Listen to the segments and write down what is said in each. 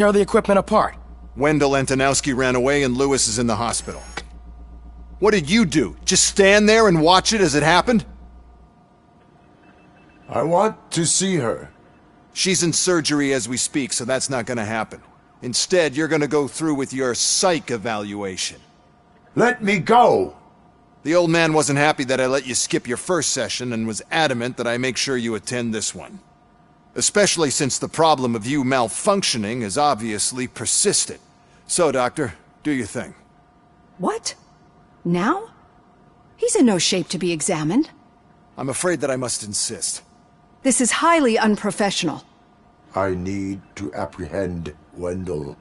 Tear the equipment apart. Wendell Antonowski ran away and Lewis is in the hospital. What did you do? Just stand there and watch it as it happened? I want to see her. She's in surgery as we speak, so that's not gonna happen. Instead, you're gonna go through with your psych evaluation. Let me go! The old man wasn't happy that I let you skip your first session and was adamant that I make sure you attend this one. Especially since the problem of you malfunctioning is obviously persistent. So, Doctor, do your thing. What? Now? He's in no shape to be examined. I'm afraid that I must insist. This is highly unprofessional. I need to apprehend Wendell.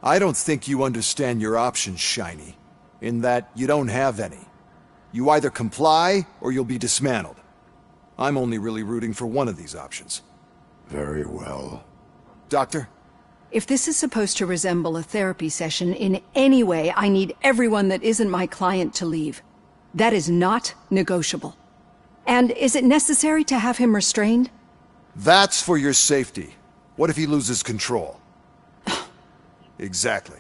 I don't think you understand your options, Shiny. In that you don't have any. You either comply or you'll be dismantled. I'm only really rooting for one of these options. Very well. Doctor? If this is supposed to resemble a therapy session in any way, I need everyone that isn't my client to leave. That is not negotiable. And is it necessary to have him restrained? That's for your safety. What if he loses control? Exactly.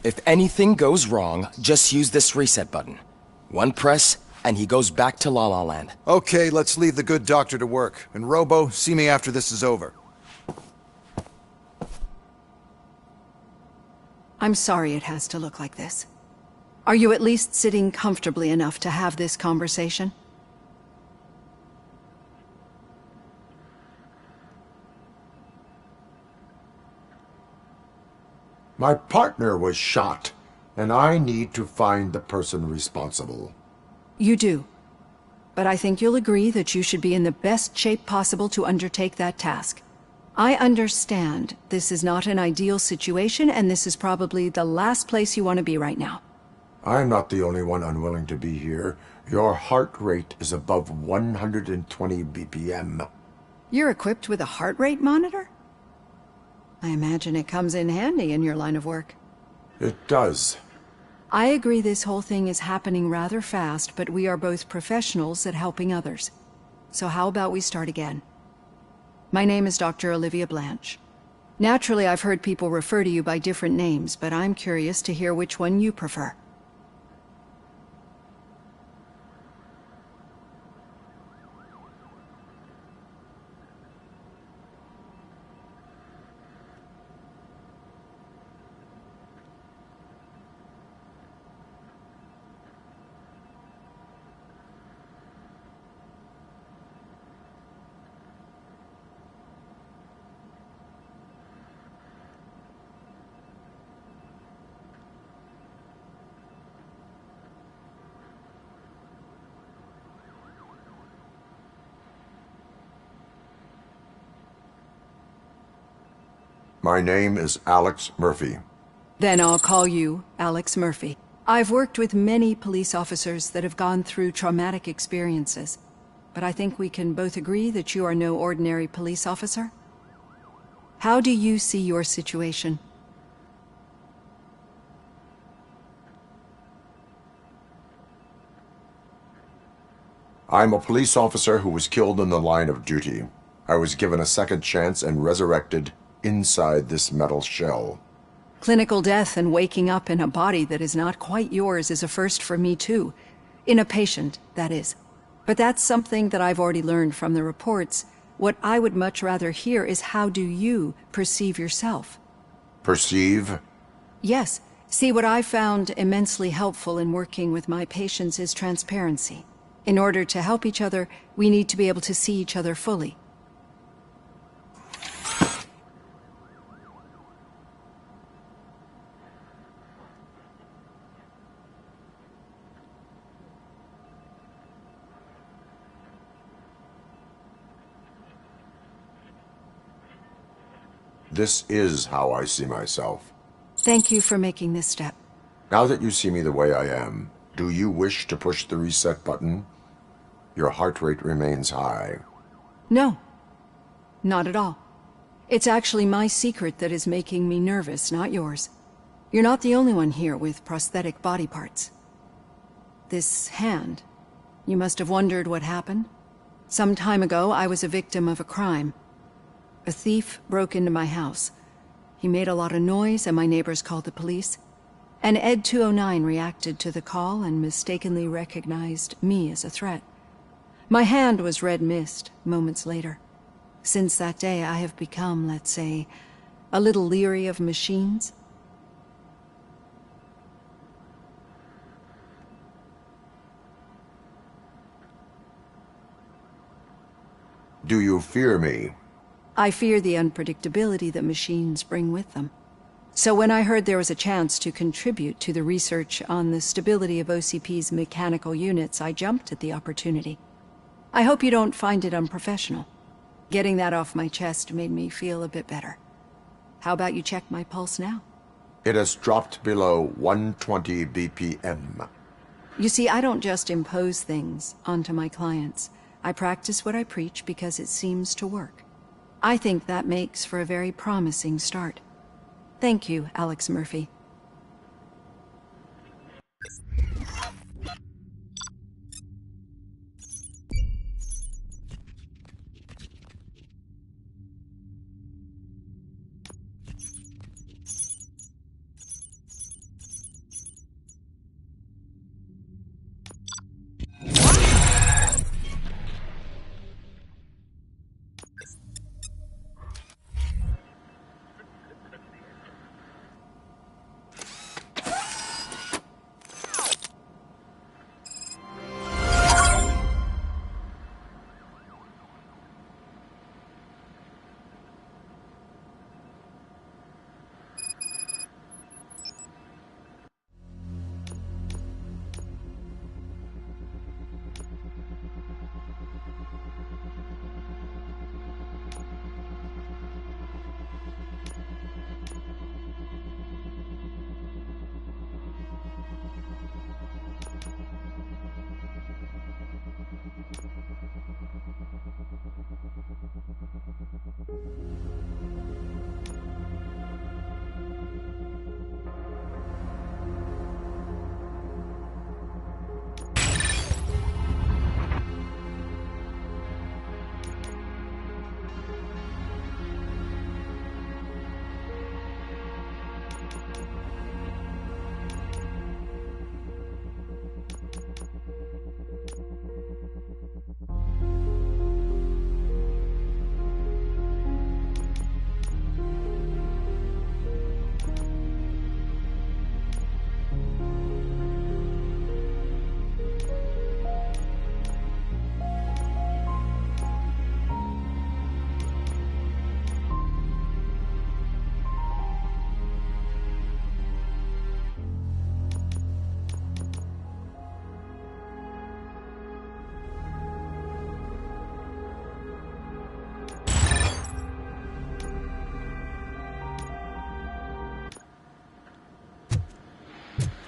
If anything goes wrong, just use this reset button. One press, and he goes back to La La Land. Okay, let's leave the good doctor to work. And Robo, see me after this is over. I'm sorry it has to look like this. Are you at least sitting comfortably enough to have this conversation? My partner was shot, and I need to find the person responsible. You do. But I think you'll agree that you should be in the best shape possible to undertake that task. I understand this is not an ideal situation, and this is probably the last place you want to be right now. I'm not the only one unwilling to be here. Your heart rate is above 120 BPM. You're equipped with a heart rate monitor? I imagine it comes in handy in your line of work. It does. I agree this whole thing is happening rather fast, but we are both professionals at helping others. So how about we start again? My name is Dr. Olivia Blanche. Naturally, I've heard people refer to you by different names, but I'm curious to hear which one you prefer. My name is Alex Murphy. Then I'll call you Alex Murphy. I've worked with many police officers that have gone through traumatic experiences, but I think we can both agree that you are no ordinary police officer. How do you see your situation? I'm a police officer who was killed in the line of duty. I was given a second chance and resurrected inside this metal shell. Clinical death and waking up in a body that is not quite yours is a first for me too. In a patient, that is. But that's something that I've already learned from the reports. What I would much rather hear is how do you perceive yourself? Perceive? Yes. See, what I found immensely helpful in working with my patients is transparency. In order to help each other, we need to be able to see each other fully. This is how I see myself. Thank you for making this step. Now that you see me the way I am, do you wish to push the reset button? Your heart rate remains high. No, not at all. It's actually my secret that is making me nervous, not yours. You're not the only one here with prosthetic body parts. This hand, you must have wondered what happened. Some time ago, I was a victim of a crime. A thief broke into my house. He made a lot of noise and my neighbors called the police. And Ed 209 reacted to the call and mistakenly recognized me as a threat. My hand was red mist moments later. Since that day, I have become, let's say, a little leery of machines. Do you fear me? I fear the unpredictability that machines bring with them. So when I heard there was a chance to contribute to the research on the stability of OCP's mechanical units, I jumped at the opportunity. I hope you don't find it unprofessional. Getting that off my chest made me feel a bit better. How about you check my pulse now? It has dropped below 120 BPM. You see, I don't just impose things onto my clients. I practice what I preach because it seems to work. I think that makes for a very promising start. Thank you, Alex Murphy.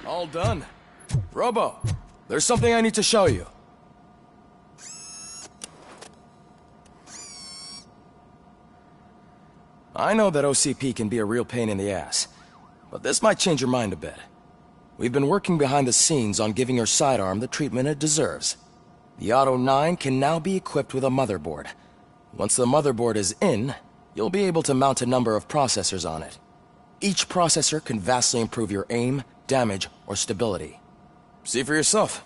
All done. Robo, there's something I need to show you. I know that OCP can be a real pain in the ass, but this might change your mind a bit. We've been working behind the scenes on giving your sidearm the treatment it deserves. The Auto 9 can now be equipped with a motherboard. Once the motherboard is in, you'll be able to mount a number of processors on it. Each processor can vastly improve your aim, damage, or stability. See for yourself.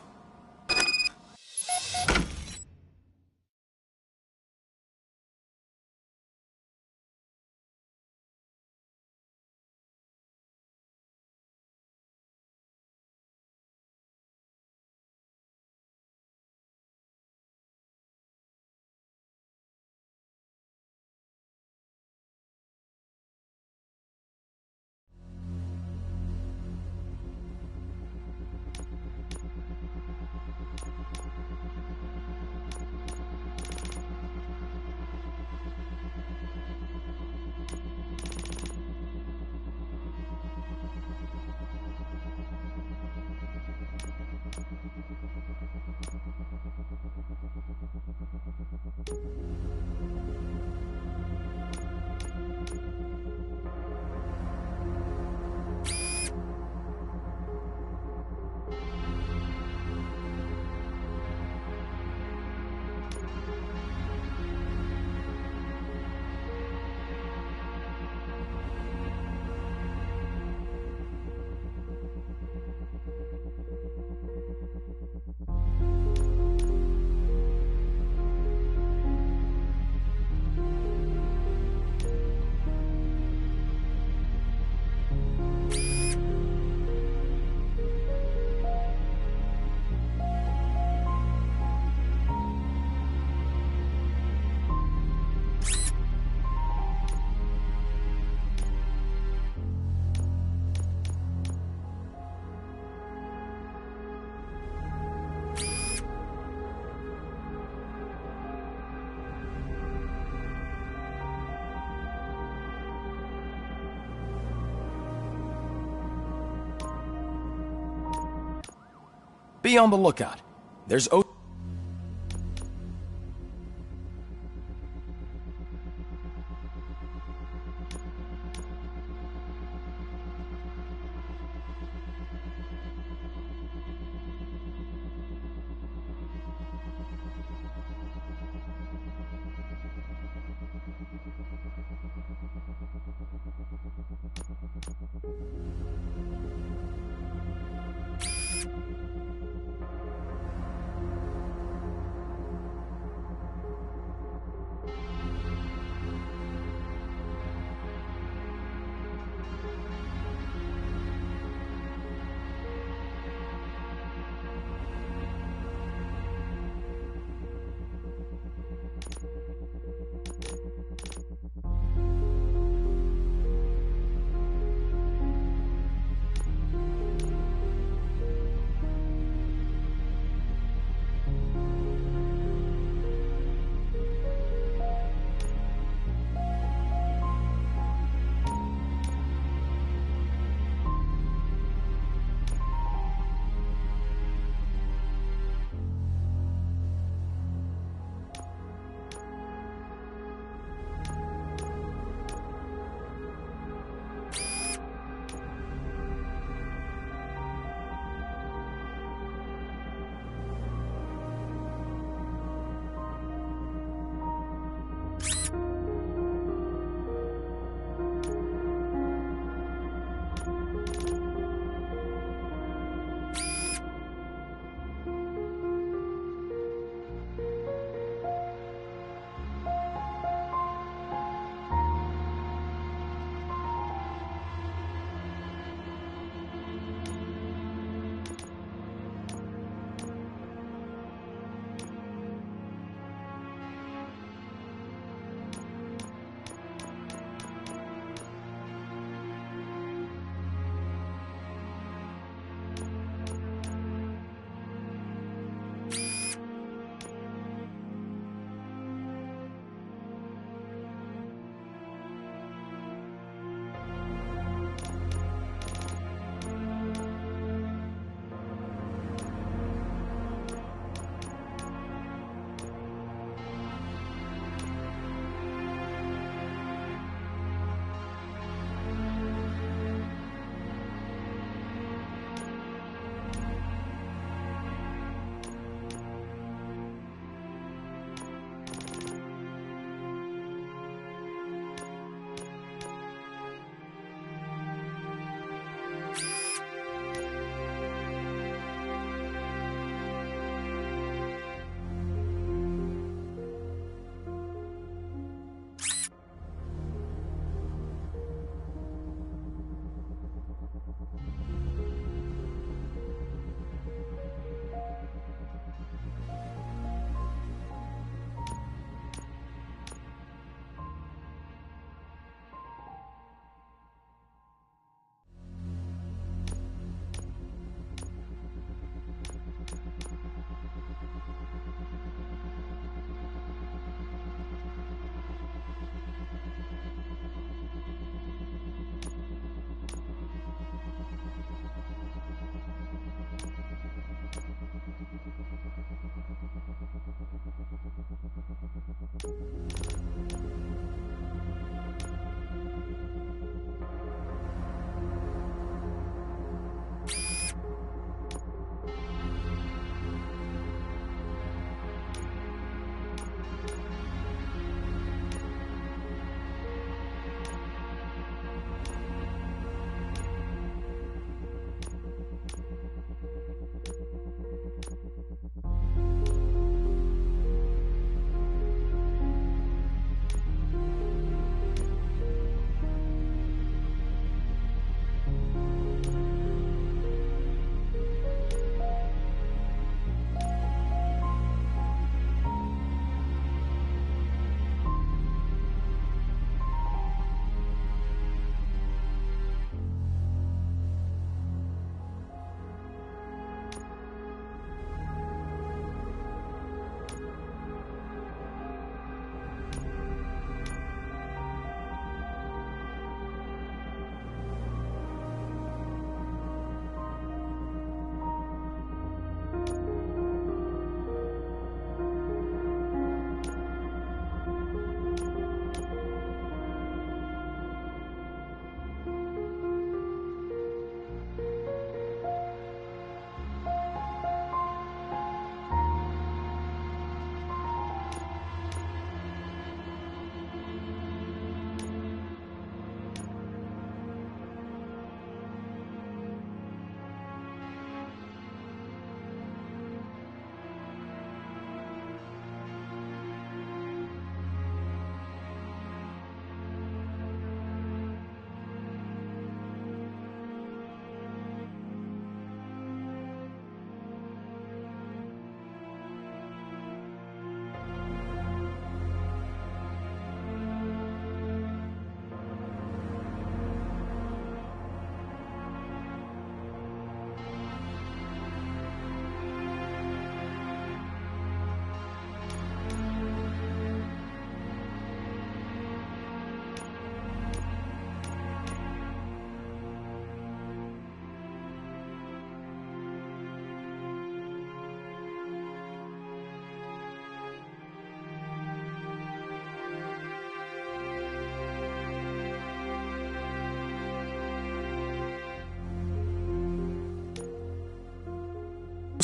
Be on the lookout. There's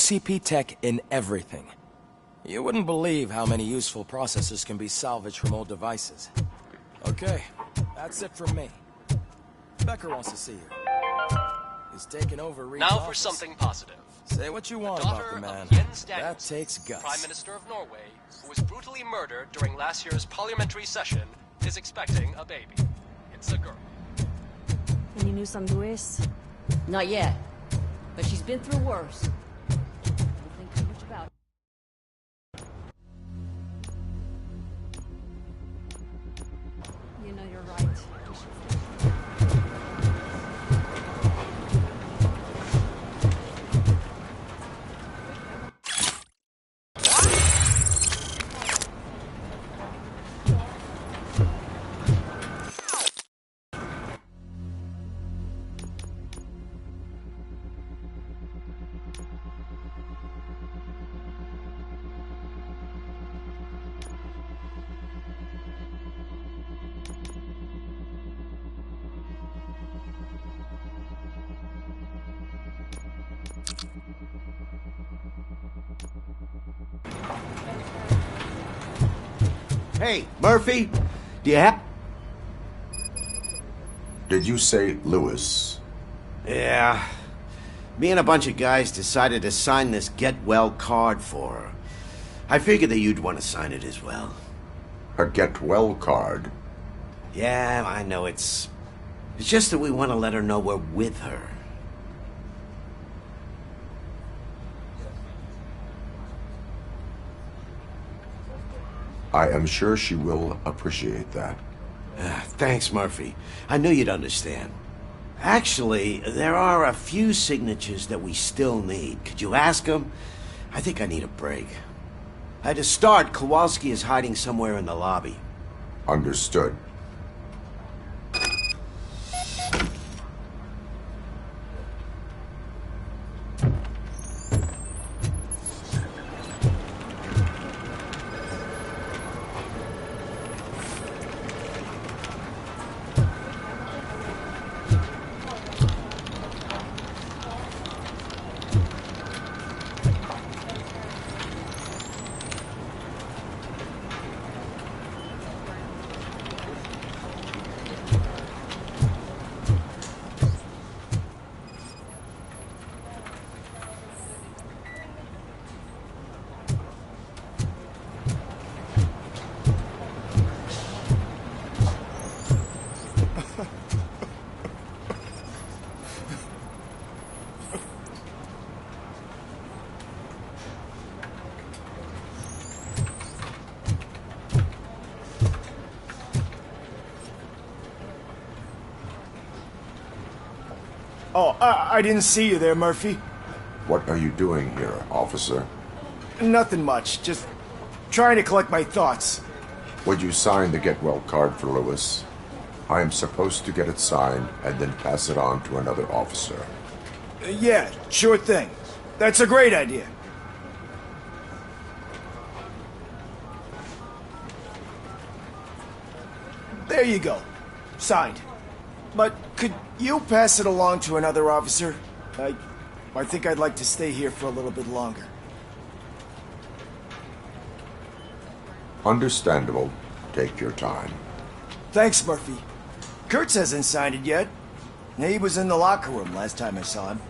OCP tech in everything. You wouldn't believe how many useful processors can be salvaged from old devices. Okay, that's it from me. Becker wants to see you. He's taken over Reed's Now for office. something positive. Say what you want about the man. That takes guts. Prime Minister of Norway, who was brutally murdered during last year's parliamentary session, is expecting a baby. It's a girl. Any news on Luis? Not yet, but she's been through worse. Don't think too much about it. You know you're right. Hey, Murphy, do you have... Did you say Lewis? Yeah. Me and a bunch of guys decided to sign this get well card for her. I figured that you'd want to sign it as well. A get well card? Yeah, I know it's just that we want to let her know we're with her. I am sure she will appreciate that. Thanks, Murphy. I knew you'd understand. Actually, there are a few signatures that we still need. Could you ask them? I think I need a break. To start, Kowalski is hiding somewhere in the lobby. Understood. Oh, I didn't see you there, Murphy. What are you doing here, officer? Nothing much, just trying to collect my thoughts. Would you sign the get well card for Lewis? I am supposed to get it signed and then pass it on to another officer. Yeah, sure thing. That's a great idea. There you go. Signed. But could you pass it along to another officer? I think I'd like to stay here for a little bit longer. Understandable. Take your time. Thanks, Murphy. Kurtz hasn't signed it yet. He was in the locker room last time I saw him.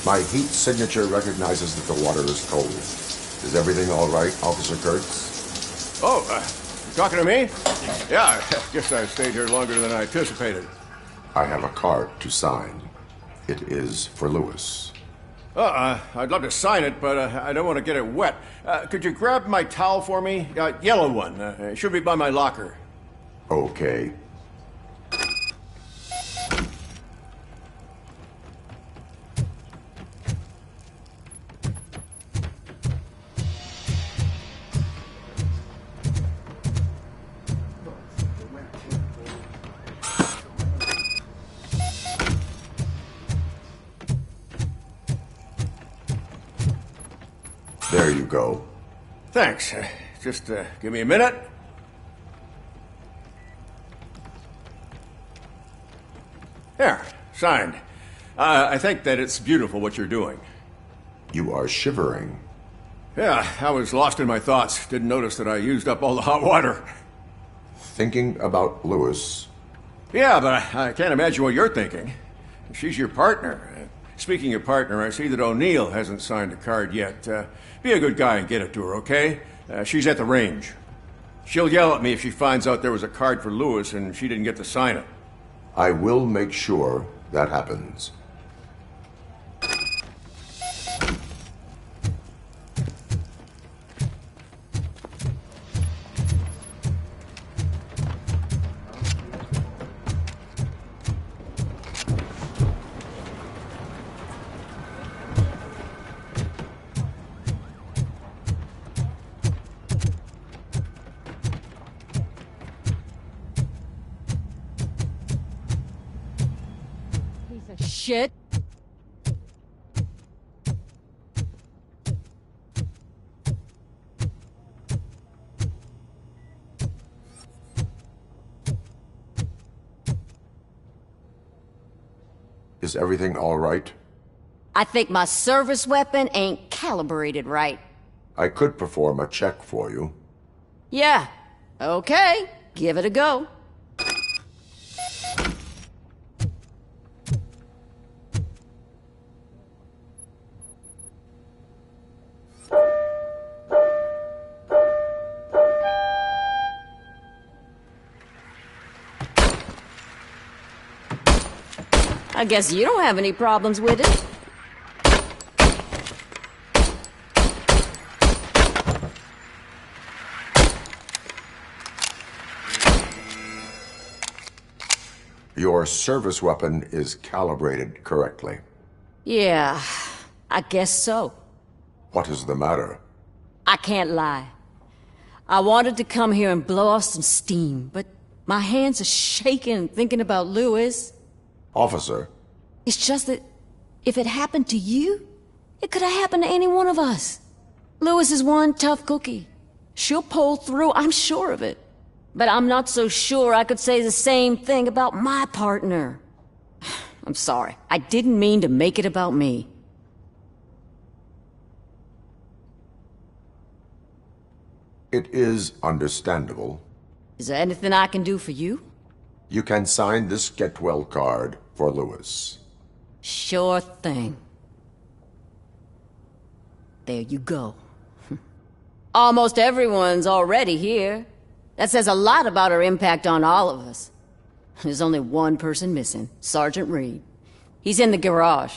My heat signature recognizes that the water is cold. Is everything all right, Officer Kurtz? Oh, you talking to me? Yeah, I guess I stayed here longer than I anticipated. I have a card to sign. It is for Lewis. I'd love to sign it, but I don't want to get it wet. Could you grab my towel for me? Yellow one. It should be by my locker. Okay. There you go. Thanks. Just give me a minute. There, signed. I think that it's beautiful what you're doing. You are shivering. Yeah, I was lost in my thoughts. Didn't notice that I used up all the hot water. Thinking about Lewis. Yeah, but I can't imagine what you're thinking. She's your partner. Speaking of partner, I see that O'Neill hasn't signed a card yet. Be a good guy and get it to her, okay? She's at the range. She'll yell at me if she finds out there was a card for Lewis and she didn't get to sign it. I will make sure that happens. Shit. Is everything all right? I think my service weapon ain't calibrated right. I could perform a check for you. Yeah. Okay. Give it a go. I guess you don't have any problems with it. Your service weapon is calibrated correctly. Yeah, I guess so. What is the matter? I can't lie. I wanted to come here and blow off some steam, but my hands are shaking thinking about Lewis. Officer. It's just that if it happened to you, it could have happened to any one of us. Lewis is one tough cookie. She'll pull through, I'm sure of it. But I'm not so sure I could say the same thing about my partner. I'm sorry. I didn't mean to make it about me. It is understandable. Is there anything I can do for you? You can sign this get well card for Lewis. Sure thing. There you go. Almost everyone's already here. That says a lot about her impact on all of us. There's only one person missing, Sergeant Reed. He's in the garage.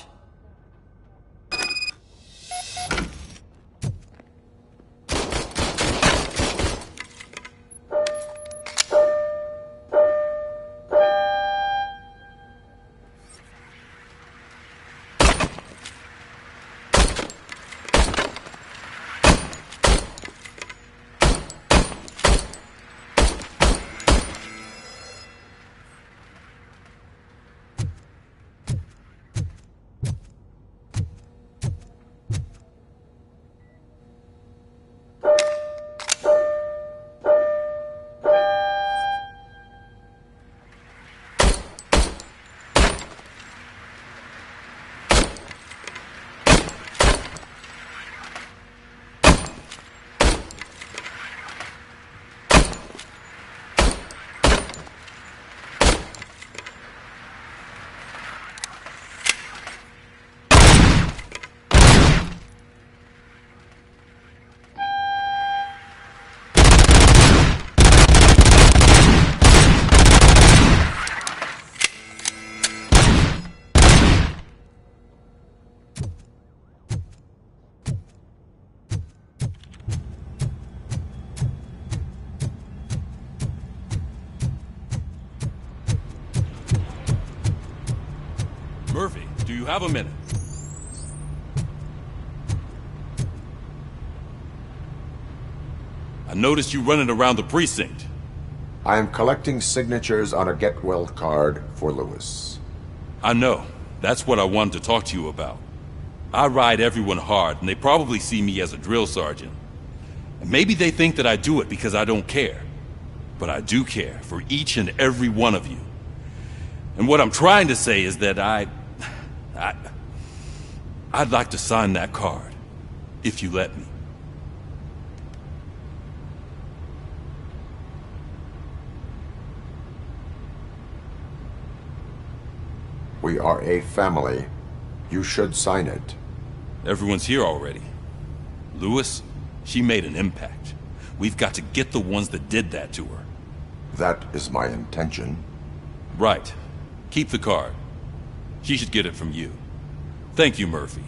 Murphy, do you have a minute? I noticed you running around the precinct. I am collecting signatures on a get well card for Lewis. I know. That's what I wanted to talk to you about. I ride everyone hard, and they probably see me as a drill sergeant. And maybe they think that I do it because I don't care. But I do care for each and every one of you. And what I'm trying to say is that I'd like to sign that card, if you let me. We are a family. You should sign it. Everyone's here already. Lewis, she made an impact. We've got to get the ones that did that to her. That is my intention. Right. Keep the card. She should get it from you. Thank you, Murphy.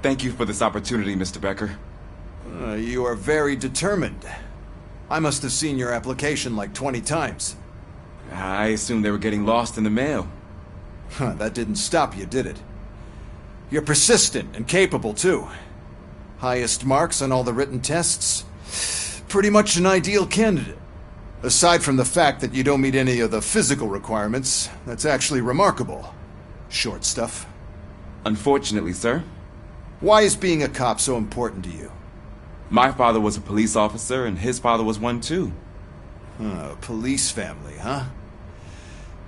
Thank you for this opportunity, Mr. Becker. You are very determined. I must have seen your application like 20 times. I assumed they were getting lost in the mail. That didn't stop you, did it? You're persistent and capable, too. Highest marks on all the written tests. Pretty much an ideal candidate. Aside from the fact that you don't meet any of the physical requirements, that's actually remarkable. Short stuff. Unfortunately, sir. Why is being a cop so important to you? My father was a police officer, and his father was one, too. A police family, huh?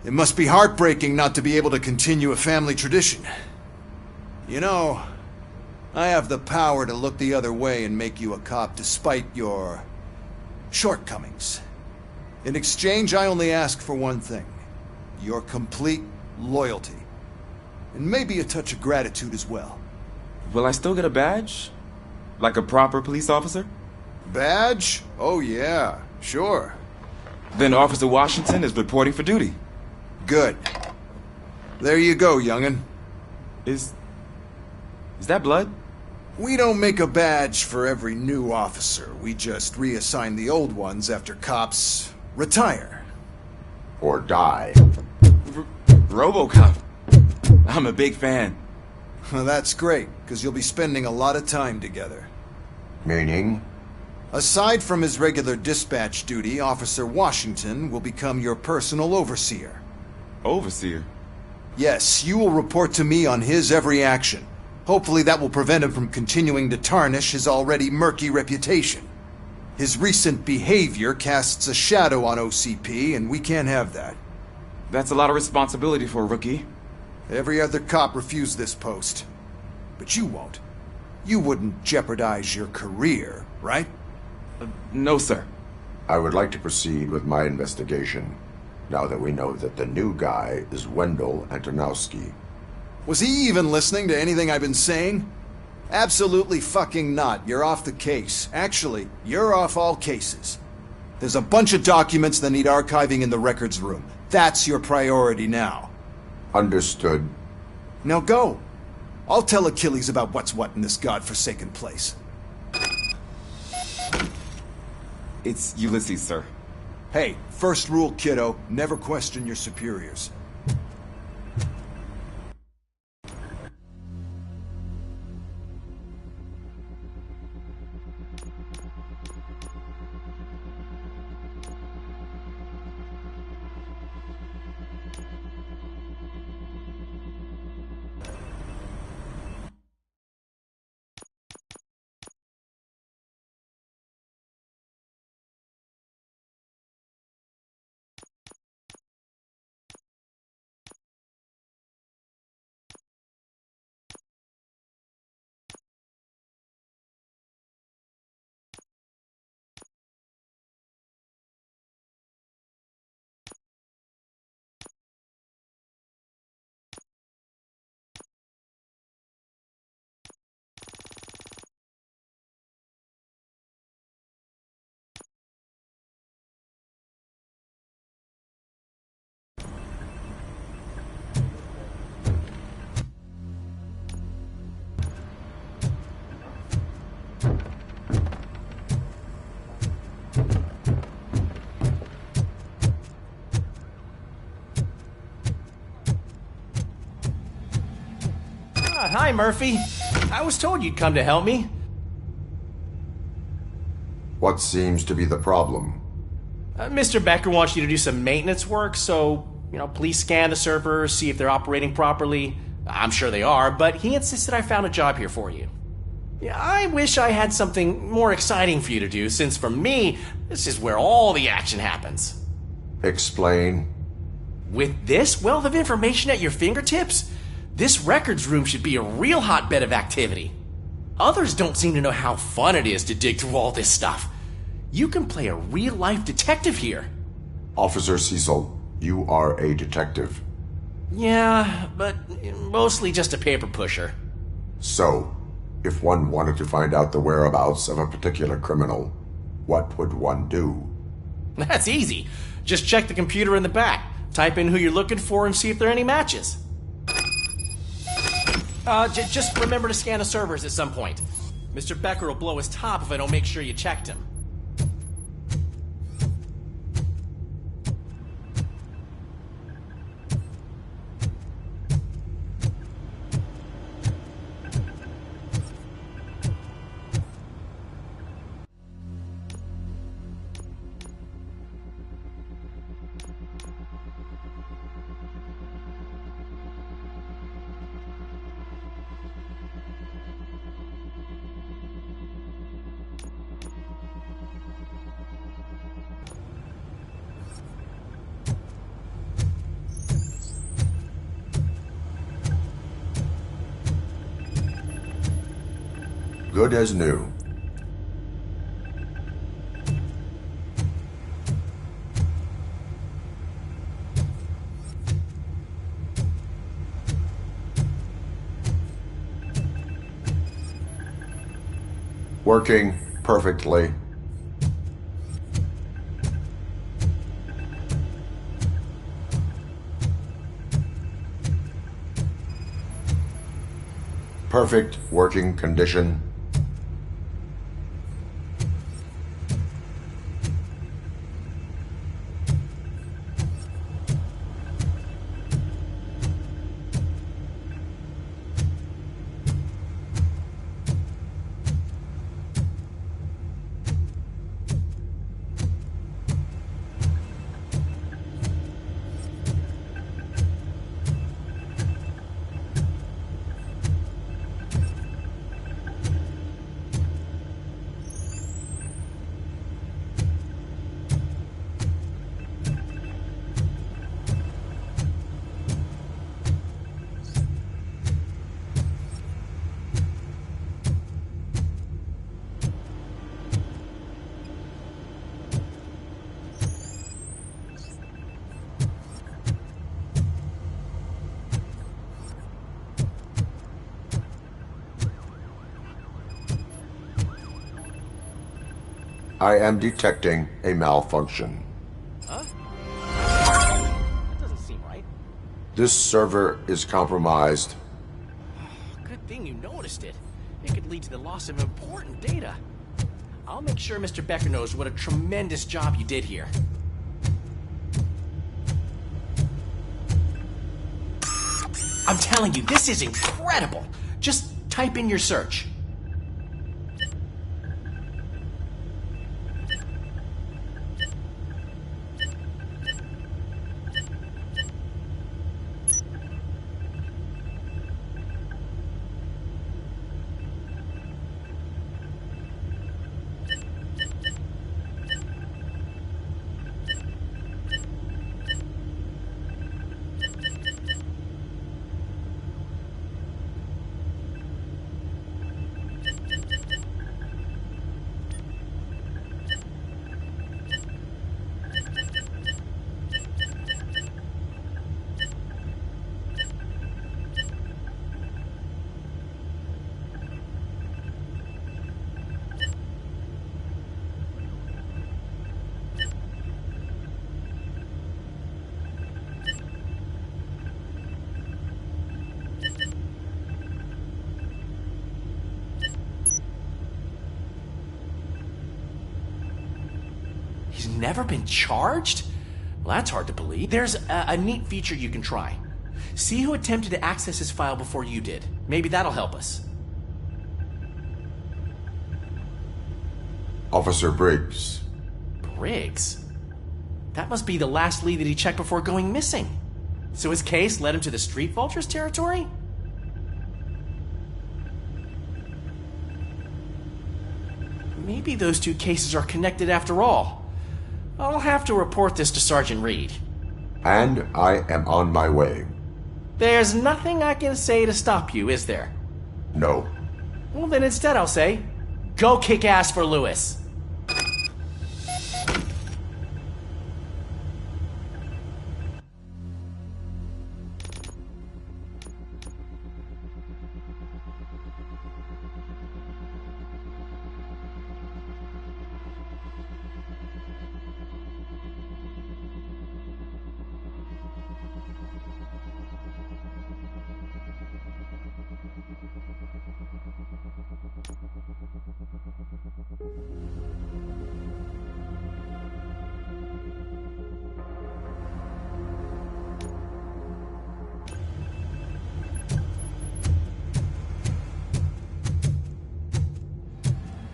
It must be heartbreaking not to be able to continue a family tradition. You know, I have the power to look the other way and make you a cop despite your shortcomings. In exchange, I only ask for one thing. Your complete loyalty. And maybe a touch of gratitude as well. Will I still get a badge? Like a proper police officer? Badge? Oh yeah, sure. Then Officer Washington is reporting for duty. Good. There you go, young'un. Is that blood? We don't make a badge for every new officer. We just reassign the old ones after cops retire. Or die. Robocop. I'm a big fan. Well, that's great, because you'll be spending a lot of time together. Meaning? Aside from his regular dispatch duty, Officer Washington will become your personal overseer. Overseer? Yes, you will report to me on his every action. Hopefully that will prevent him from continuing to tarnish his already murky reputation. His recent behavior casts a shadow on OCP, and we can't have that. That's a lot of responsibility for a rookie. Every other cop refused this post. But you won't. You wouldn't jeopardize your career, right? No, sir. I would like to proceed with my investigation, now that we know that the new guy is Wendell Antonowski. Was he even listening to anything I've been saying? Absolutely fucking not. You're off the case. Actually, you're off all cases. There's a bunch of documents that need archiving in the records room. That's your priority now. Understood. Now go. I'll tell Achilles about what's what in this godforsaken place. It's Ulysses, sir. Hey, first rule, kiddo, never question your superiors. Hi, Murphy. I was told you'd come to help me. What seems to be the problem? Mr. Becker wants you to do some maintenance work, so, please scan the servers, see if they're operating properly. I'm sure they are, but he insisted I found a job here for you. Yeah, I wish I had something more exciting for you to do, since for me, this is where all the action happens. Explain. With this wealth of information at your fingertips, this records room should be a real hotbed of activity. Others don't seem to know how fun it is to dig through all this stuff. You can play a real-life detective here. Officer Cecil, you are a detective. Yeah, but mostly just a paper pusher. So, if one wanted to find out the whereabouts of a particular criminal, what would one do? That's easy. Just check the computer in the back, type in who you're looking for, and see if there are any matches. Just remember to scan the servers at some point. Mr. Becker will blow his top if I don't make sure you checked him. Good as new. Working perfectly. Perfect working condition. I am detecting a malfunction. Huh? That doesn't seem right. This server is compromised. Good thing you noticed it. It could lead to the loss of important data. I'll make sure Mr. Becker knows what a tremendous job you did here. I'm telling you, this is incredible. Just type in your search. He's never been charged? Well, that's hard to believe. There's a neat feature you can try. See who attempted to access his file before you did. Maybe that'll help us. Officer Briggs. Briggs? That must be the last lead that he checked before going missing. So his case led him to the Street Vultures territory? Maybe those two cases are connected after all. I'll have to report this to Sergeant Reed. And I am on my way. There's nothing I can say to stop you, is there? No. Well, then instead I'll say, go kick ass for Lewis.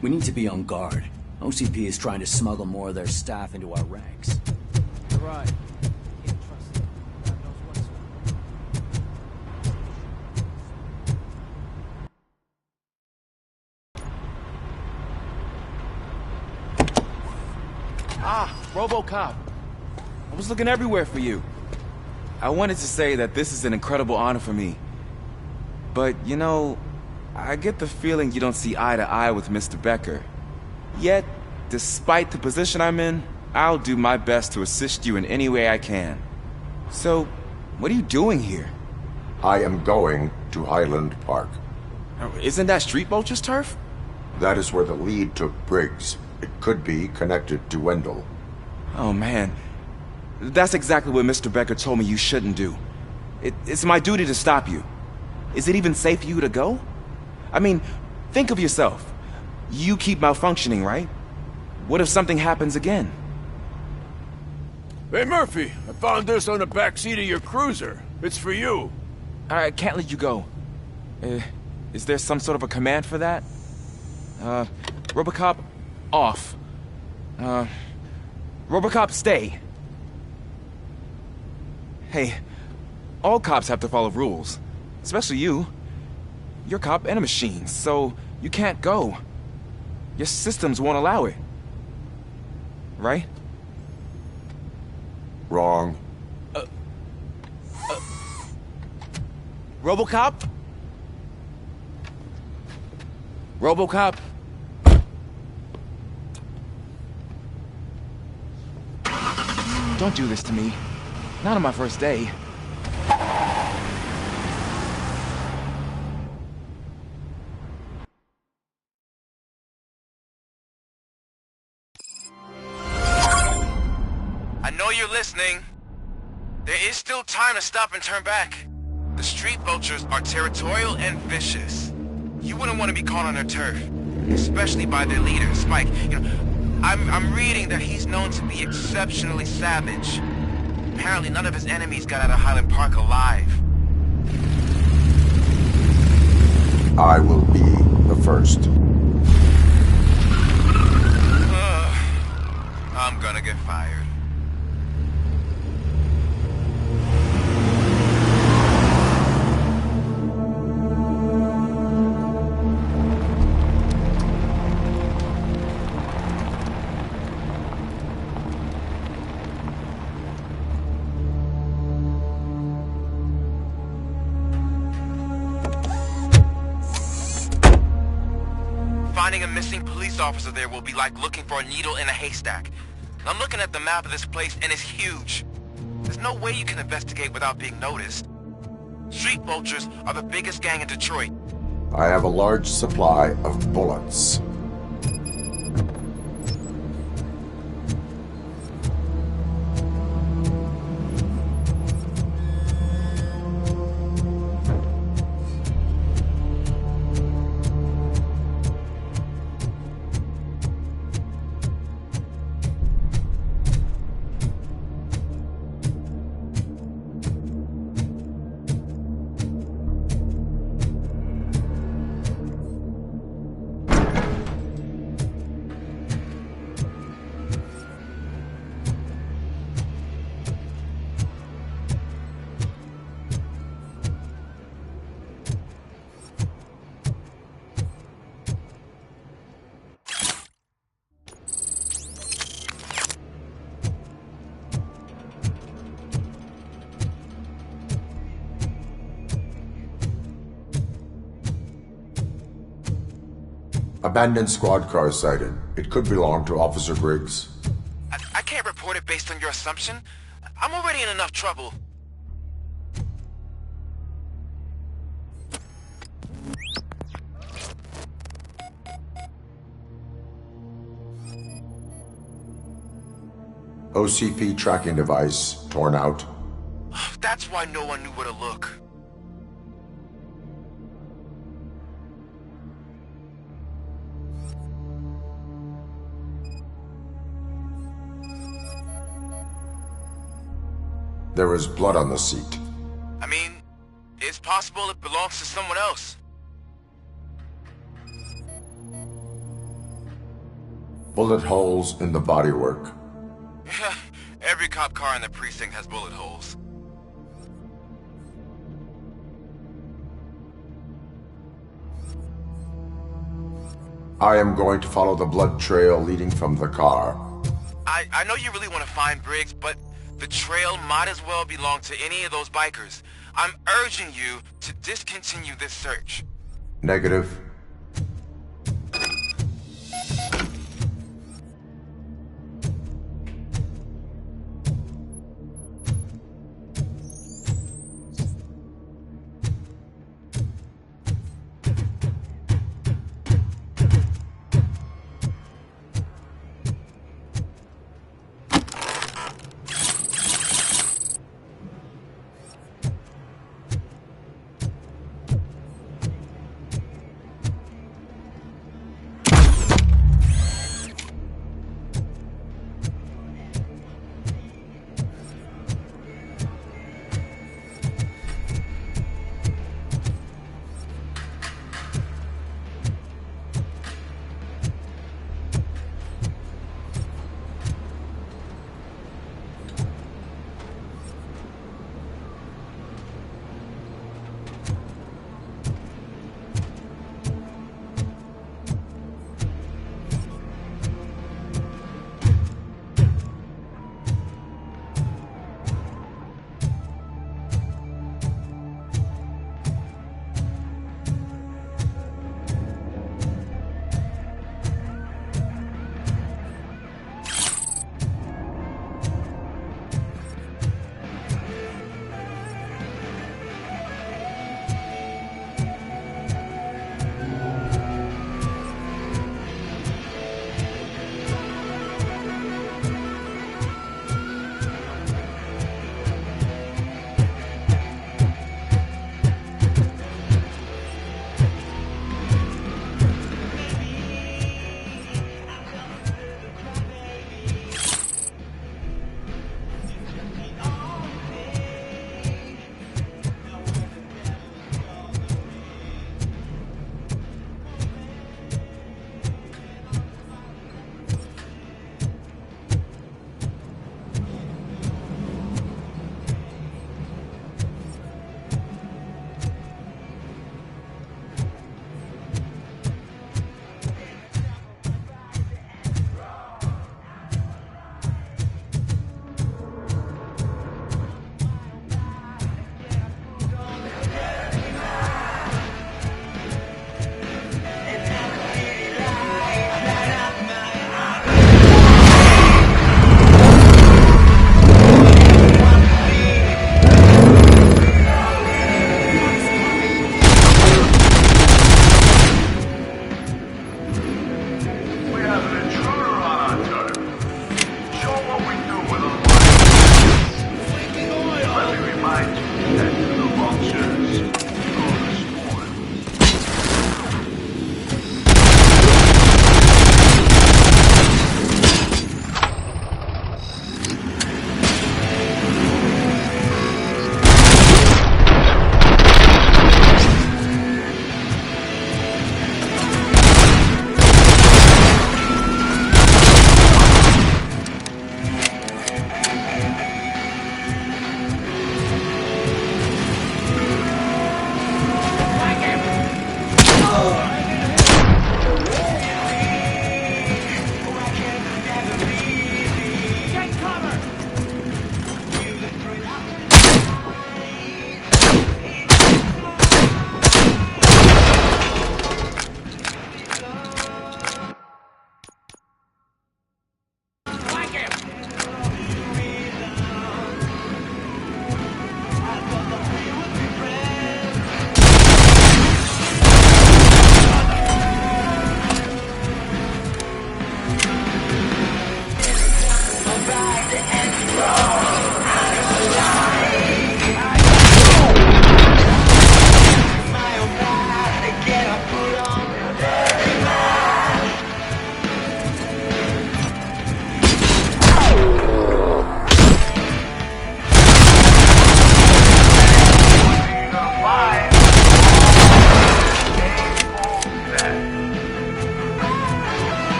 We need to be on guard. OCP is trying to smuggle more of their staff into our ranks. You're right. Can't trust them. God knows what's Robocop. I was looking everywhere for you. I wanted to say that this is an incredible honor for me. But, you know, I get the feeling you don't see eye to eye with Mr. Becker. Yet, despite the position I'm in, I'll do my best to assist you in any way I can. So, what are you doing here? I am going to Highland Park. Isn't that Street Vulture's turf? That is where the lead took Briggs. It could be connected to Wendell. Oh man, that's exactly what Mr. Becker told me you shouldn't do. It's my duty to stop you. Is it even safe for you to go? I mean, think of yourself. You keep malfunctioning, right? What if something happens again? Hey Murphy, I found this on the back seat of your cruiser. It's for you. I can't let you go. Is there some sort of a command for that? Robocop, off. Robocop, stay. Hey, all cops have to follow rules. Especially you. You're a cop and a machine, so you can't go. Your systems won't allow it. Right? Wrong. Robocop? Robocop? Don't do this to me. Not on my first day. I know you're listening. There is still time to stop and turn back. The Street Vultures are territorial and vicious. You wouldn't want to be caught on their turf, especially by their leader, Spike. You know, I'm reading that he's known to be exceptionally savage. Apparently none of his enemies got out of Highland Park alive. I will be the first. I'm gonna get fired. Finding a missing police officer there will be like looking for a needle in a haystack. I'm looking at the map of this place and it's huge. There's no way you can investigate without being noticed. Street Vultures are the biggest gang in Detroit. I have a large supply of bullets. Abandoned squad car sighted. It could belong to Officer Briggs. I can't report it based on your assumption. I'm already in enough trouble. OCP tracking device torn out. That's why no one knew where to look. There is blood on the seat. I mean, it's possible it belongs to someone else. Bullet holes in the bodywork. Every cop car in the precinct has bullet holes. I am going to follow the blood trail leading from the car. I know you really want to find Briggs, but the trail might as well belong to any of those bikers. I'm urging you to discontinue this search. Negative.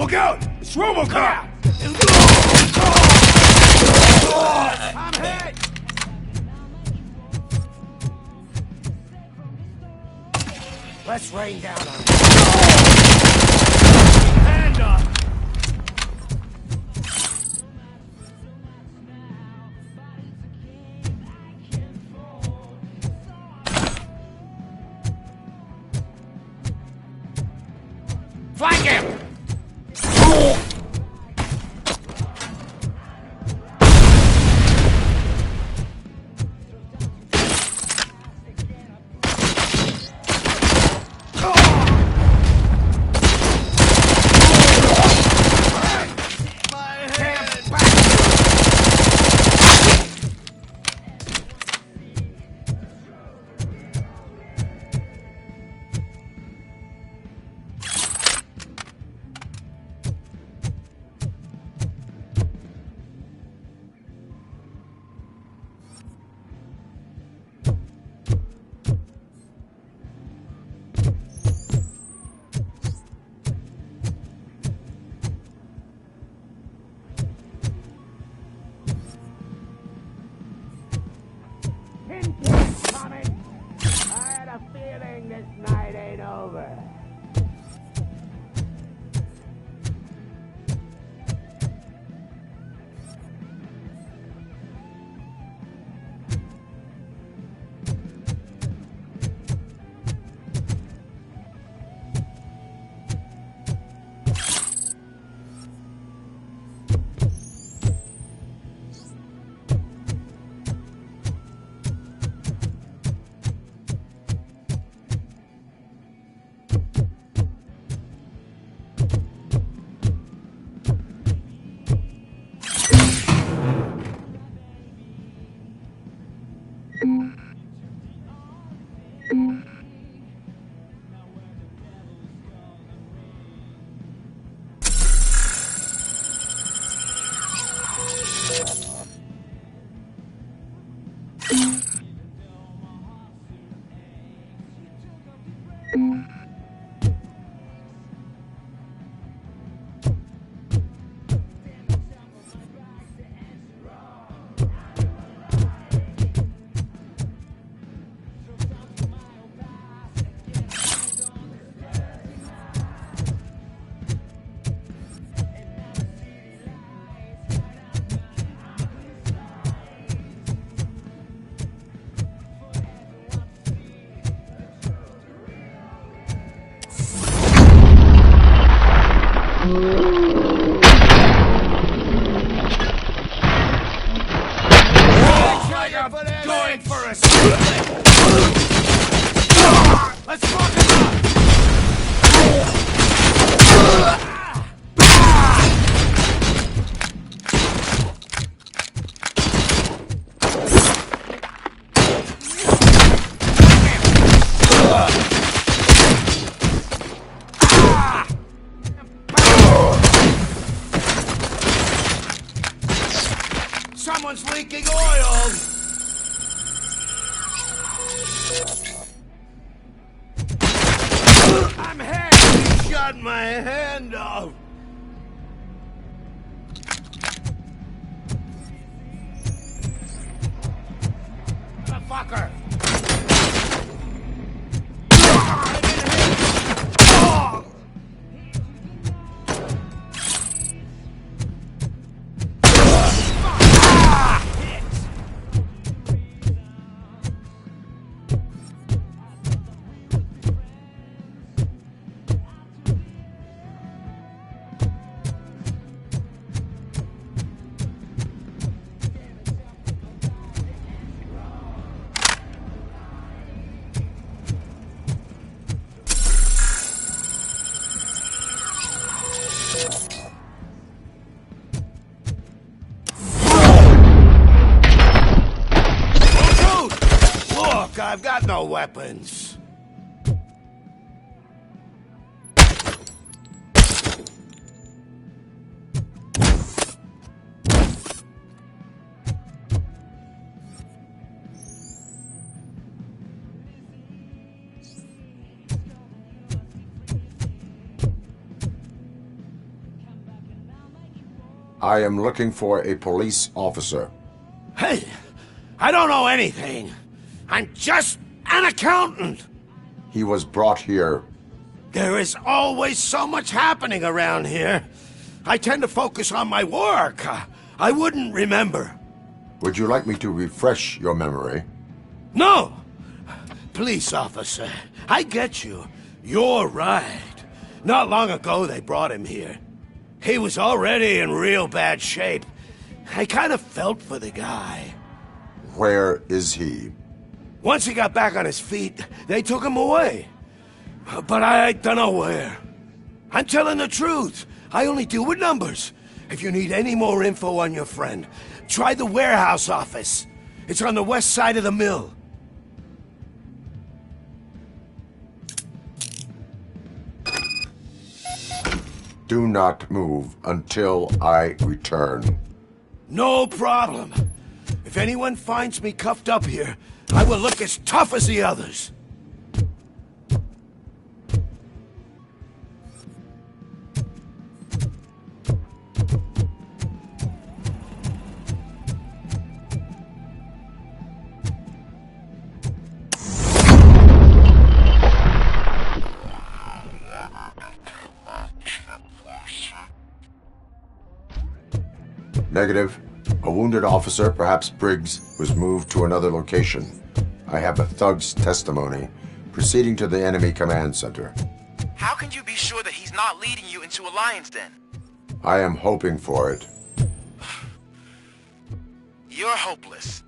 Look out! It's Robocop! I'm hit! Let's rain down on him. Hand up! Flank him! Going for a split. Let's fuck him up. Someone's leaking oil. I'm hit! He shot my hand off! Motherfucker! Look, I've got no weapons. I am looking for a police officer. Hey, I don't know anything. I'm just an accountant. He was brought here. There is always so much happening around here. I tend to focus on my work. I wouldn't remember. Would you like me to refresh your memory? No! Police officer, I get you. You're right. Not long ago they brought him here. He was already in real bad shape. I kind of felt for the guy. Where is he? Once he got back on his feet, they took him away. But I don't know where. I'm telling the truth. I only deal with numbers. If you need any more info on your friend, try the warehouse office. It's on the west side of the mill. Do not move until I return. No problem. If anyone finds me cuffed up here, I will look as tough as the others. Negative. A wounded officer, perhaps Briggs, was moved to another location. I have a thug's testimony, proceeding to the enemy command center. How can you be sure that he's not leading you into a lion's den? I am hoping for it. You're hopeless.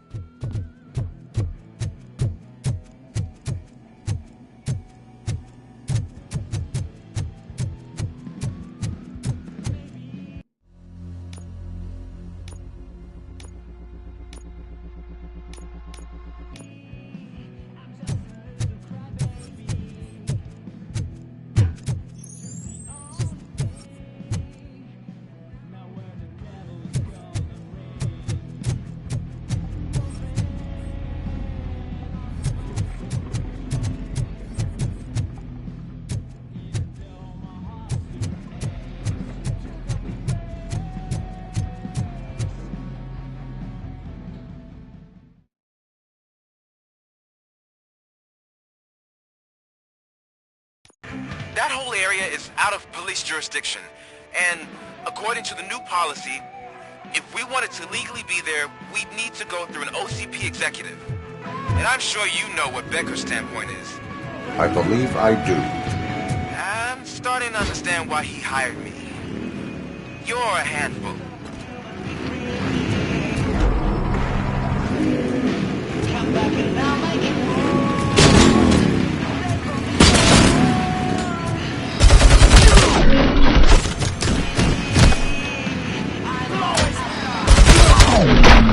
That whole area is out of police jurisdiction, and according to the new policy, if we wanted to legally be there, we'd need to go through an OCP executive. And I'm sure you know what Becker's standpoint is. I believe I do. I'm starting to understand why he hired me. You're a handful. Come back and I'll make it. Yeah!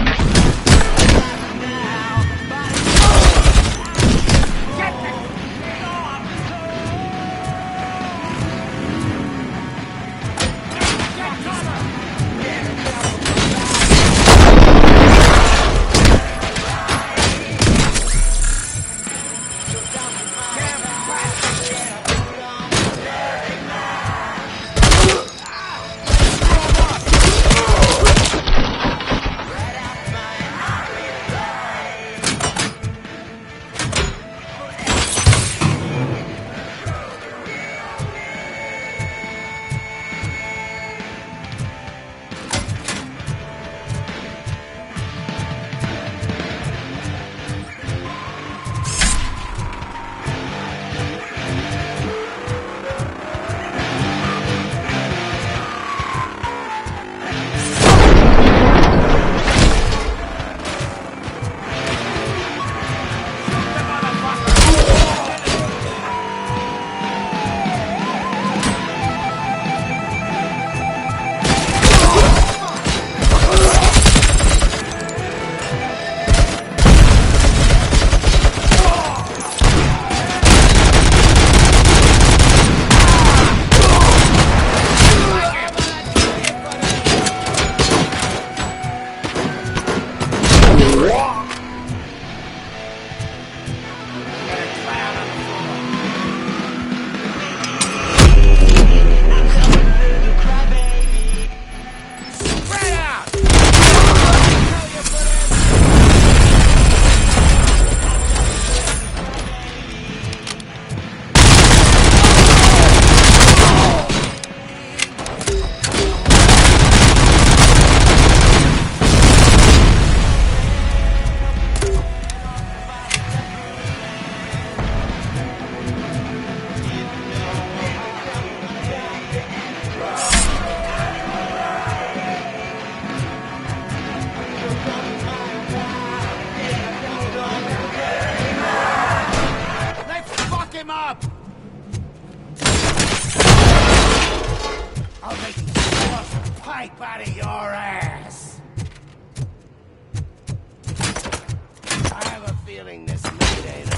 living this Mayday, though.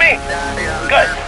me? Good.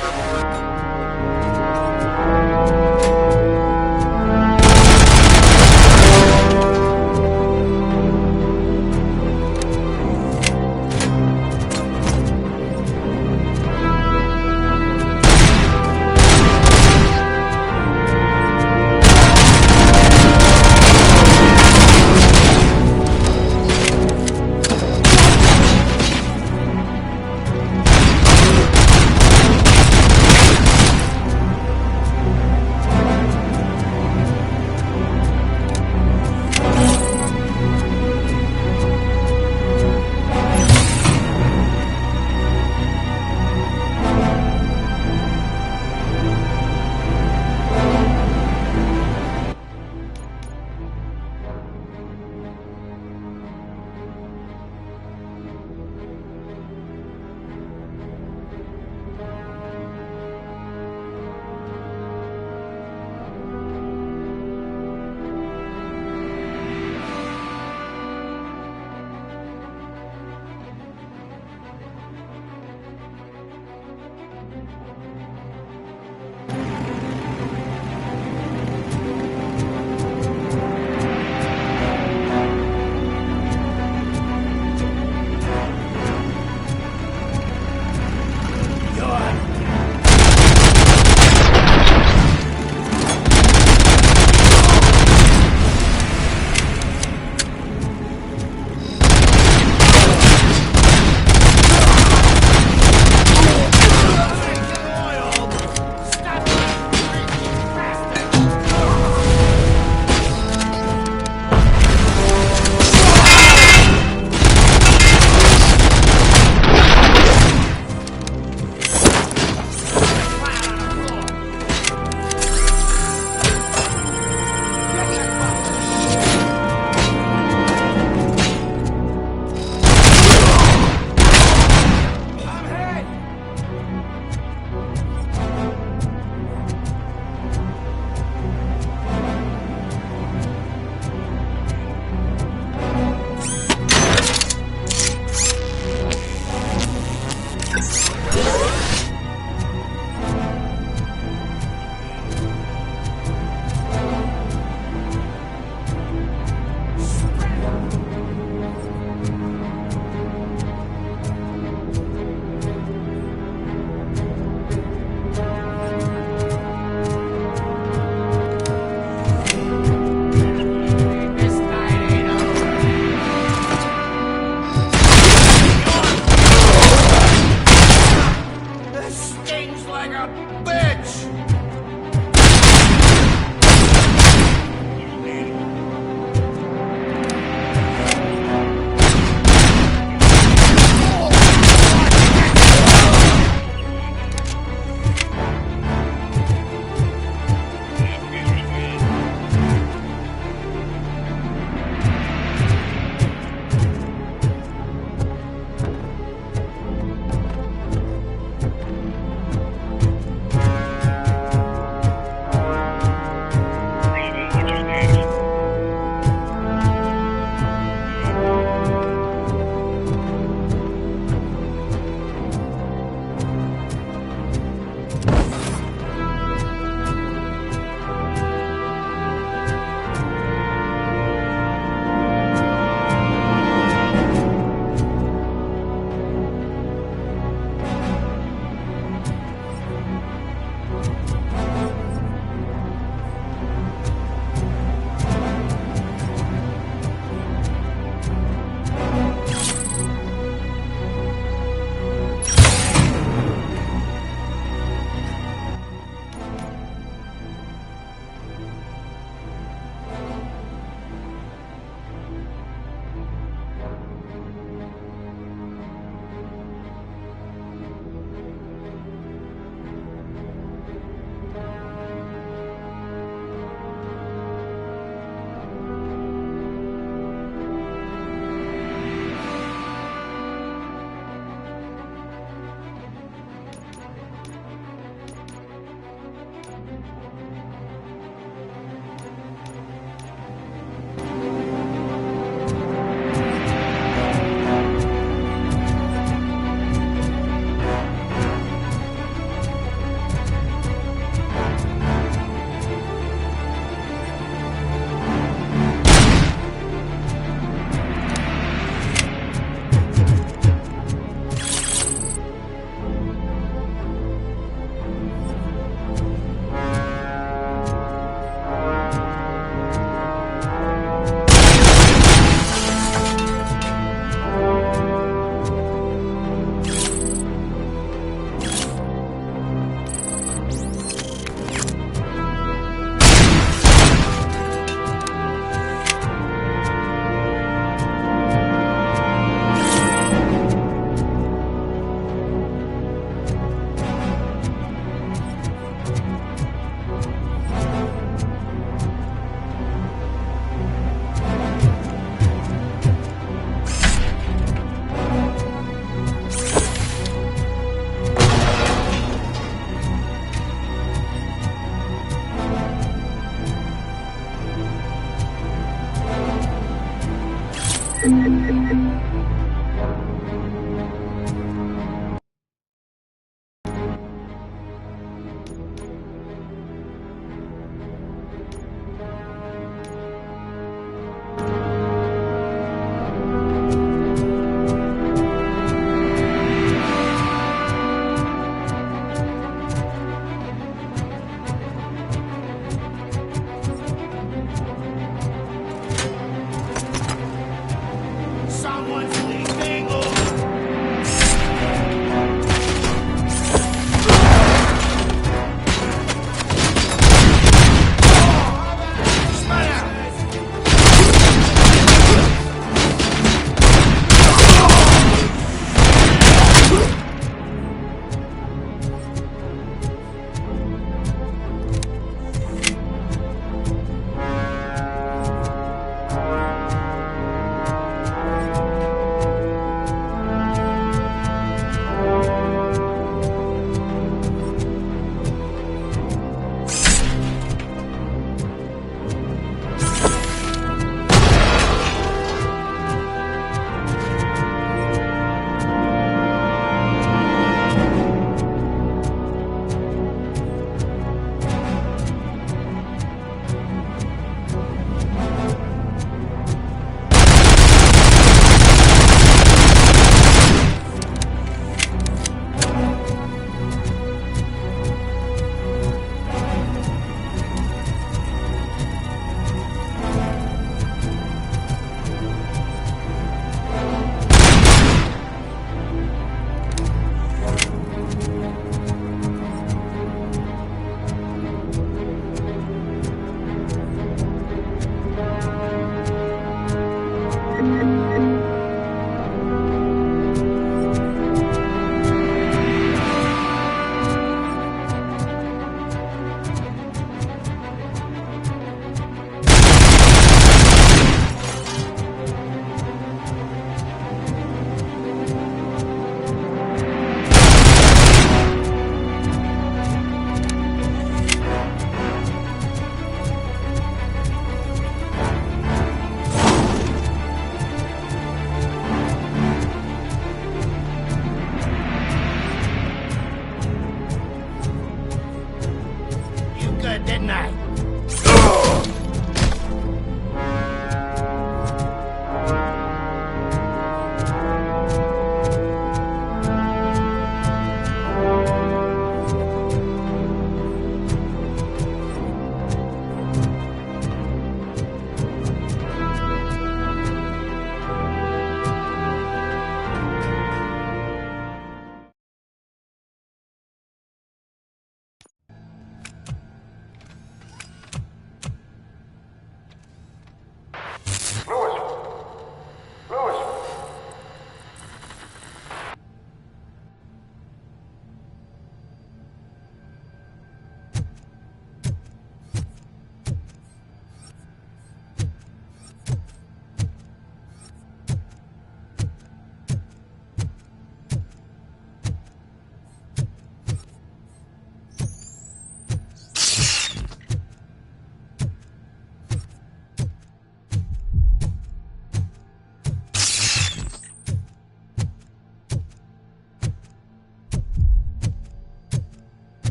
good, didn't I?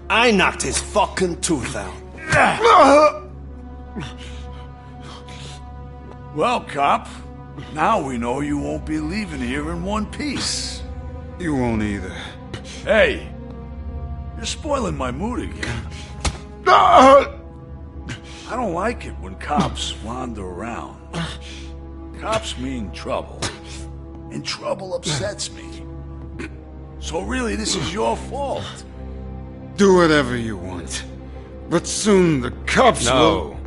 I knocked his fucking tooth out. Well, cop, now we know you won't be leaving here in one piece. You won't either. Hey, you're spoiling my mood again. I don't like it when cops wander around. Cops mean trouble, and trouble upsets me. So really, this is your fault. Do whatever you want. But soon the cops will...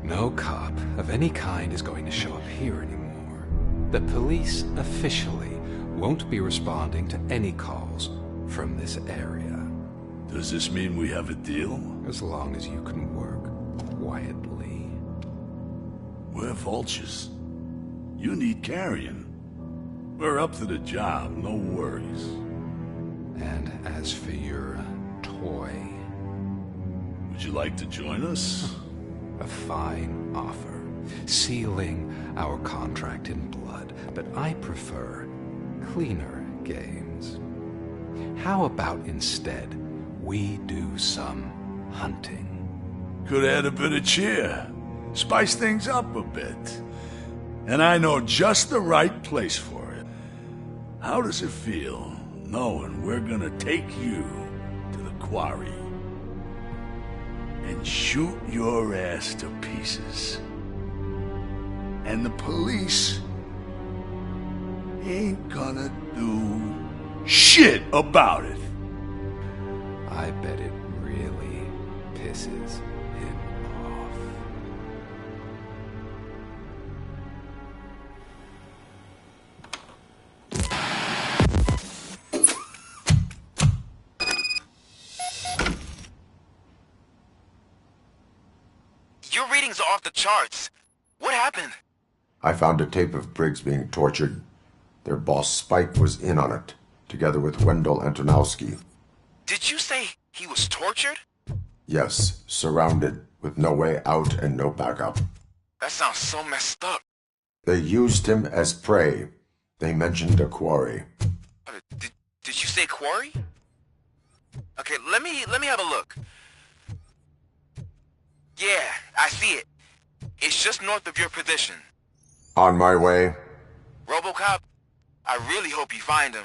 No cop of any kind is going to show up here anymore. The police officially won't be responding to any calls from this area. Does this mean we have a deal? As long as you can work quietly. We're vultures. You need carrion. We're up to the job, no worries. And as for your toy... Would you like to join us? A fine offer, sealing our contract in blood, but I prefer cleaner games. How about instead we do some hunting? Could add a bit of cheer, spice things up a bit. And I know just the right place for it. How does it feel knowing we're gonna take you to the quarry and shoot your ass to pieces? And the police ain't gonna do shit about it. I bet it really pisses him off. Your readings are off the charts. What happened? I found a tape of Briggs being tortured. Their boss Spike was in on it, together with Wendell Antonowski. Did you say he was tortured? Yes, surrounded, with no way out and no backup. That sounds so messed up. They used him as prey. They mentioned a quarry. Did you say quarry? Okay, let me have a look. Yeah, I see it. It's just north of your position. On my way. Robocop, I really hope you find him.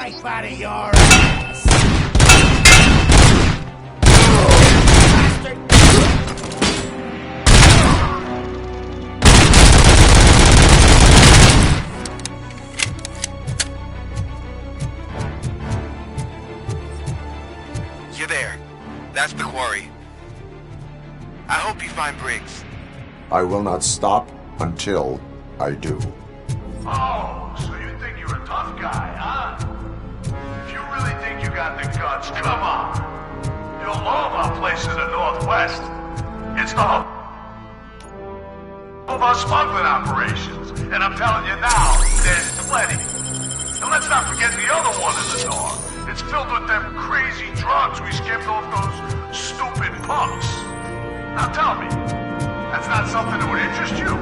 Pipe out of your ass! You're there. That's the quarry. I hope you find Briggs. I will not stop until I do. Oh, so you think you're a tough guy, huh? If you really think you got the guts, come on. You'll love our place in the Northwest. It's the hub of our smuggling operations. And I'm telling you now, there's plenty. And let's not forget the other one in the north. It's filled with them crazy drugs we skimmed off those stupid punks. Now tell me, that's not something that would interest you?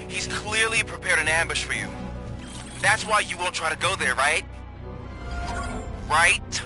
He's clearly prepared an ambush for you. That's why you won't try to go there, right? Right?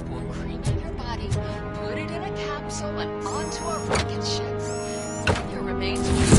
We'll cremate your body, put it in a capsule and onto a rocket ship. Your remains will